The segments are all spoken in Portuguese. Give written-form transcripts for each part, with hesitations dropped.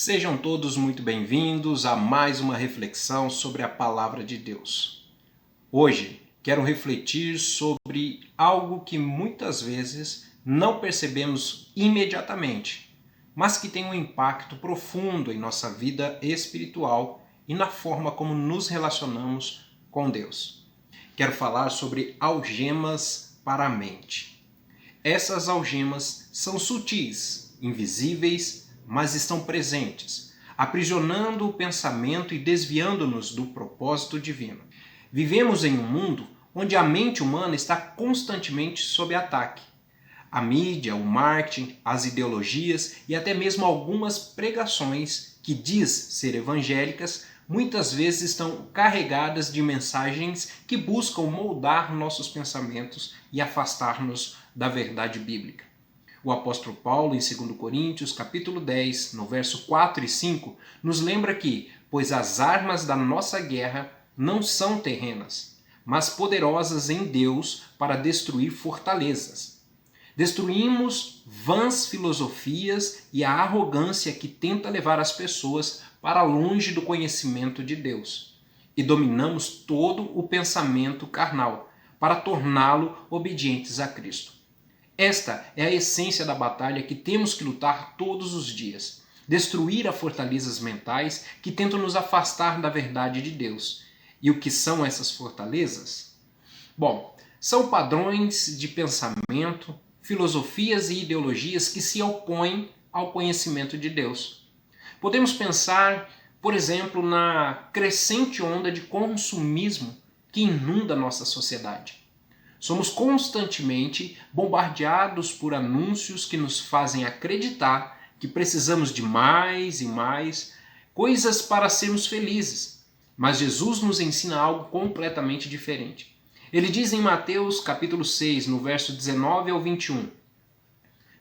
Sejam todos muito bem-vindos a mais uma reflexão sobre a Palavra de Deus. Hoje quero refletir sobre algo que muitas vezes não percebemos imediatamente, mas que tem um impacto profundo em nossa vida espiritual e na forma como nos relacionamos com Deus. Quero falar sobre algemas para a mente. Essas algemas são sutis, invisíveis, mas estão presentes, aprisionando o pensamento e desviando-nos do propósito divino. Vivemos em um mundo onde a mente humana está constantemente sob ataque. A mídia, o marketing, as ideologias e até mesmo algumas pregações que diz ser evangélicas muitas vezes estão carregadas de mensagens que buscam moldar nossos pensamentos e afastar-nos da verdade bíblica. O apóstolo Paulo, em 2 Coríntios, capítulo 10, no verso 4 e 5, nos lembra que, pois as armas da nossa guerra não são terrenas, mas poderosas em Deus para destruir fortalezas. Destruímos vãs filosofias e a arrogância que tenta levar as pessoas para longe do conhecimento de Deus. E dominamos todo o pensamento carnal, para torná-lo obedientes a Cristo. Esta é a essência da batalha que temos que lutar todos os dias. Destruir as fortalezas mentais que tentam nos afastar da verdade de Deus. E o que são essas fortalezas? Bom, são padrões de pensamento, filosofias e ideologias que se opõem ao conhecimento de Deus. Podemos pensar, por exemplo, na crescente onda de consumismo que inunda nossa sociedade. Somos constantemente bombardeados por anúncios que nos fazem acreditar que precisamos de mais e mais coisas para sermos felizes. Mas Jesus nos ensina algo completamente diferente. Ele diz em Mateus capítulo 6, no verso 19 ao 21,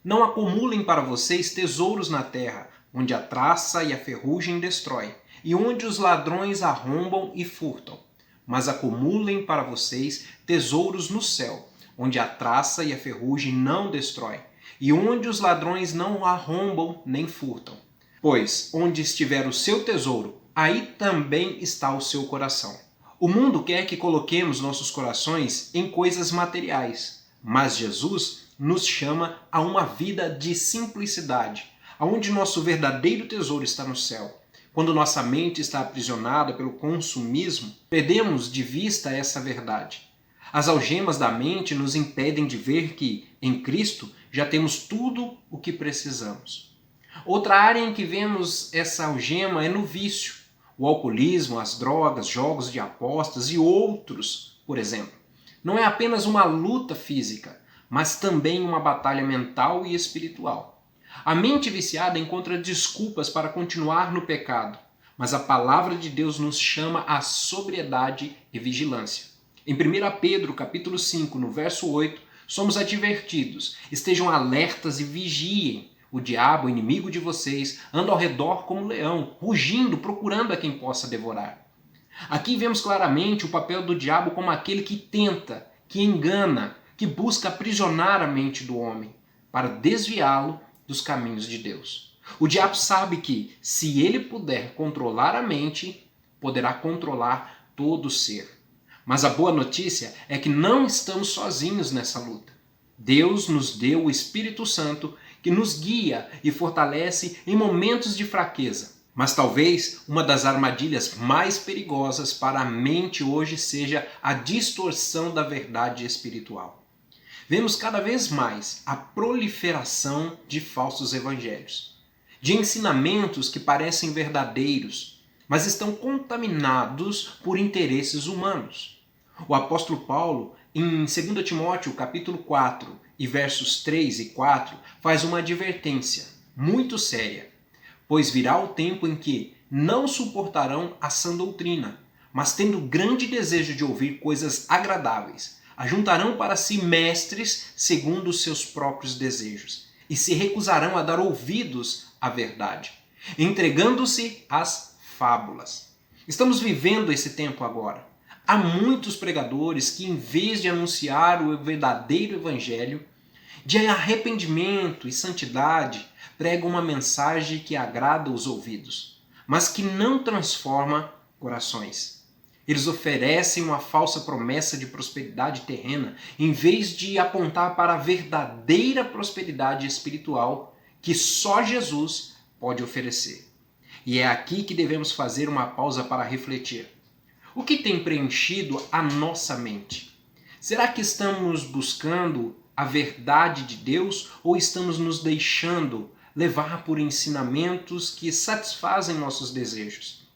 Não acumulem para vocês tesouros na terra, onde a traça e a ferrugem destrói, e onde os ladrões arrombam e furtam. Mas acumulem para vocês tesouros no céu, onde a traça e a ferrugem não destrói, e onde os ladrões não arrombam nem furtam. Pois onde estiver o seu tesouro, aí também está o seu coração. O mundo quer que coloquemos nossos corações em coisas materiais, mas Jesus nos chama a uma vida de simplicidade, onde nosso verdadeiro tesouro está no céu. Quando nossa mente está aprisionada pelo consumismo, perdemos de vista essa verdade. As algemas da mente nos impedem de ver que, em Cristo, já temos tudo o que precisamos. Outra área em que vemos essa algema é no vício. O alcoolismo, as drogas, jogos de apostas e outros, por exemplo. Não é apenas uma luta física, mas também uma batalha mental e espiritual. A mente viciada encontra desculpas para continuar no pecado, mas a palavra de Deus nos chama à sobriedade e vigilância. Em 1 Pedro, capítulo 5, no verso 8, somos advertidos: estejam alertas e vigiem. O diabo, inimigo de vocês, anda ao redor como um leão, rugindo, procurando a quem possa devorar. Aqui vemos claramente o papel do diabo como aquele que tenta, que engana, que busca aprisionar a mente do homem, para desviá-lo dos caminhos de Deus. O diabo sabe que, se ele puder controlar a mente, poderá controlar todo o ser. Mas a boa notícia é que não estamos sozinhos nessa luta. Deus nos deu o Espírito Santo que nos guia e fortalece em momentos de fraqueza. Mas talvez uma das armadilhas mais perigosas para a mente hoje seja a distorção da verdade espiritual. Vemos cada vez mais a proliferação de falsos evangelhos, de ensinamentos que parecem verdadeiros, mas estão contaminados por interesses humanos. O apóstolo Paulo, em 2 Timóteo capítulo 4, e versos 3 e 4, faz uma advertência muito séria, pois virá o tempo em que não suportarão a sã doutrina, mas tendo grande desejo de ouvir coisas agradáveis, ajuntarão para si mestres segundo os seus próprios desejos, e se recusarão a dar ouvidos à verdade, entregando-se às fábulas. Estamos vivendo esse tempo agora. Há muitos pregadores que, em vez de anunciar o verdadeiro evangelho, de arrependimento e santidade, pregam uma mensagem que agrada os ouvidos, mas que não transforma corações. Eles oferecem uma falsa promessa de prosperidade terrena, em vez de apontar para a verdadeira prosperidade espiritual que só Jesus pode oferecer. E é aqui que devemos fazer uma pausa para refletir. O que tem preenchido a nossa mente? Será que estamos buscando a verdade de Deus ou estamos nos deixando levar por ensinamentos que satisfazem nossos desejos?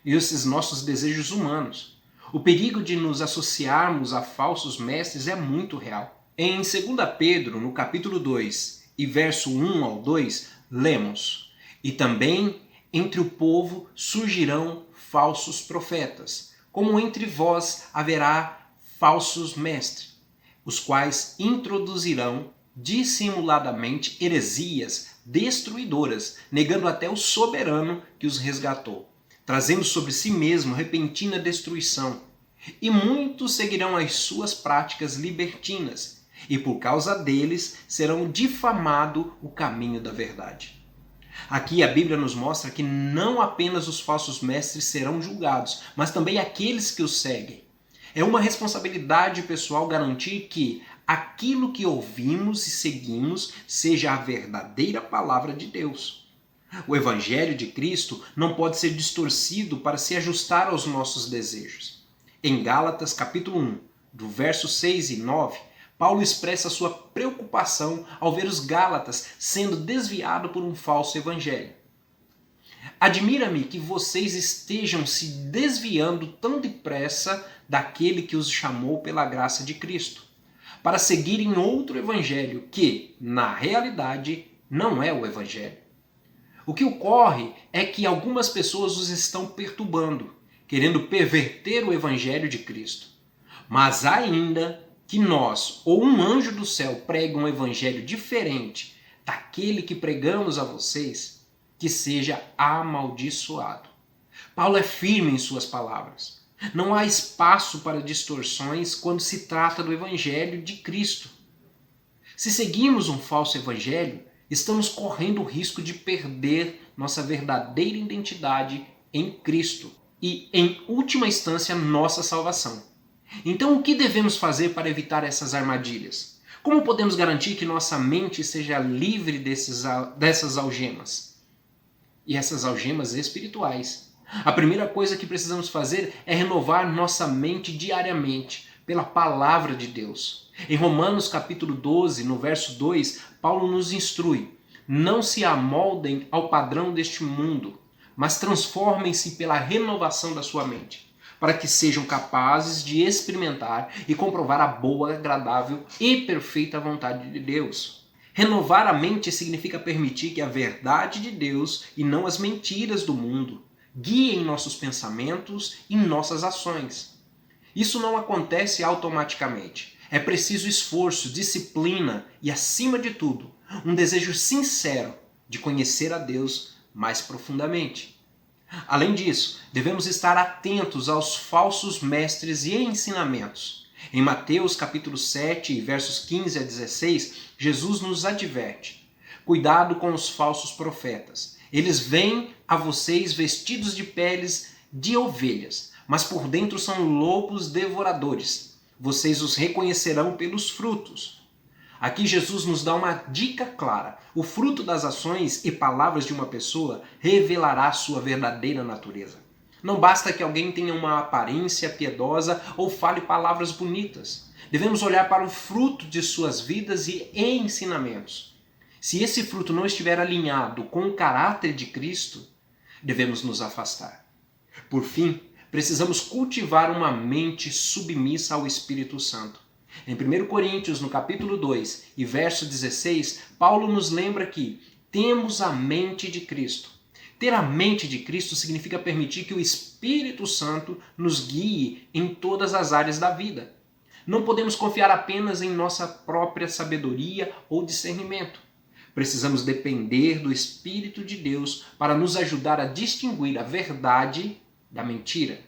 E esses nossos desejos humanos. O perigo de nos associarmos a falsos mestres é muito real. Em 2 Pedro, no capítulo 2, e verso 1 ao 2, lemos: E também entre o povo surgirão falsos profetas, como entre vós haverá falsos mestres, os quais introduzirão dissimuladamente heresias destruidoras, negando até o soberano que os resgatou, trazendo sobre si mesmo repentina destruição. E muitos seguirão as suas práticas libertinas, e por causa deles serão difamado o caminho da verdade. Aqui a Bíblia nos mostra que não apenas os falsos mestres serão julgados, mas também aqueles que os seguem. É uma responsabilidade pessoal garantir que aquilo que ouvimos e seguimos seja a verdadeira palavra de Deus. O Evangelho de Cristo não pode ser distorcido para se ajustar aos nossos desejos. Em Gálatas capítulo 1, do verso 6 e 9, Paulo expressa sua preocupação ao ver os Gálatas sendo desviados por um falso evangelho. Admira-me que vocês estejam se desviando tão depressa daquele que os chamou pela graça de Cristo, para seguirem outro evangelho que, na realidade, não é o evangelho. O que ocorre é que algumas pessoas os estão perturbando, querendo perverter o evangelho de Cristo. Mas ainda que nós ou um anjo do céu pregue um evangelho diferente daquele que pregamos a vocês, que seja amaldiçoado. Paulo é firme em suas palavras. Não há espaço para distorções quando se trata do evangelho de Cristo. Se seguimos um falso evangelho, estamos correndo o risco de perder nossa verdadeira identidade em Cristo e, em última instância, nossa salvação. Então, o que devemos fazer para evitar essas armadilhas? Como podemos garantir que nossa mente seja livre dessas algemas? E essas algemas espirituais. A primeira coisa que precisamos fazer é renovar nossa mente diariamente pela palavra de Deus. Em Romanos capítulo 12, no verso 2, Paulo nos instrui: não se amoldem ao padrão deste mundo, mas transformem-se pela renovação da sua mente, para que sejam capazes de experimentar e comprovar a boa, agradável e perfeita vontade de Deus. Renovar a mente significa permitir que a verdade de Deus e não as mentiras do mundo guiem nossos pensamentos e nossas ações. Isso não acontece automaticamente. É preciso esforço, disciplina e, acima de tudo, um desejo sincero de conhecer a Deus mais profundamente. Além disso, devemos estar atentos aos falsos mestres e ensinamentos. Em Mateus capítulo 7, versos 15 a 16, Jesus nos adverte: cuidado com os falsos profetas. Eles vêm a vocês vestidos de peles de ovelhas, mas por dentro são lobos devoradores. Vocês os reconhecerão pelos frutos. Aqui Jesus nos dá uma dica clara. O fruto das ações e palavras de uma pessoa revelará sua verdadeira natureza. Não basta que alguém tenha uma aparência piedosa ou fale palavras bonitas. Devemos olhar para o fruto de suas vidas e ensinamentos. Se esse fruto não estiver alinhado com o caráter de Cristo, devemos nos afastar. Por fim, precisamos cultivar uma mente submissa ao Espírito Santo. Em 1 Coríntios, no capítulo 2 e verso 16, Paulo nos lembra que temos a mente de Cristo. Ter a mente de Cristo significa permitir que o Espírito Santo nos guie em todas as áreas da vida. Não podemos confiar apenas em nossa própria sabedoria ou discernimento. Precisamos depender do Espírito de Deus para nos ajudar a distinguir a verdade da mentira.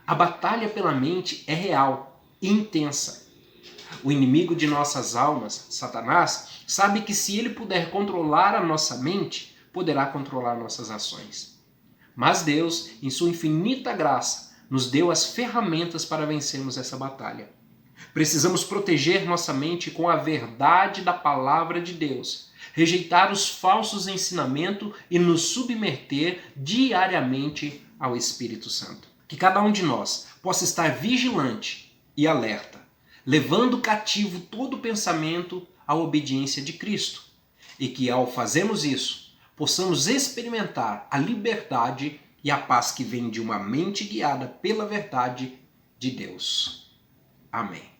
A batalha pela mente é real e intensa. O inimigo de nossas almas, Satanás, sabe que se ele puder controlar a nossa mente, poderá controlar nossas ações. Mas Deus, em sua infinita graça, nos deu as ferramentas para vencermos essa batalha. Precisamos proteger nossa mente com a verdade da palavra de Deus, rejeitar os falsos ensinamentos e nos submeter diariamente ao Espírito Santo. Que cada um de nós possa estar vigilante e alerta, levando cativo todo pensamento à obediência de Cristo. E que ao fazermos isso, possamos experimentar a liberdade e a paz que vem de uma mente guiada pela verdade de Deus. Amém.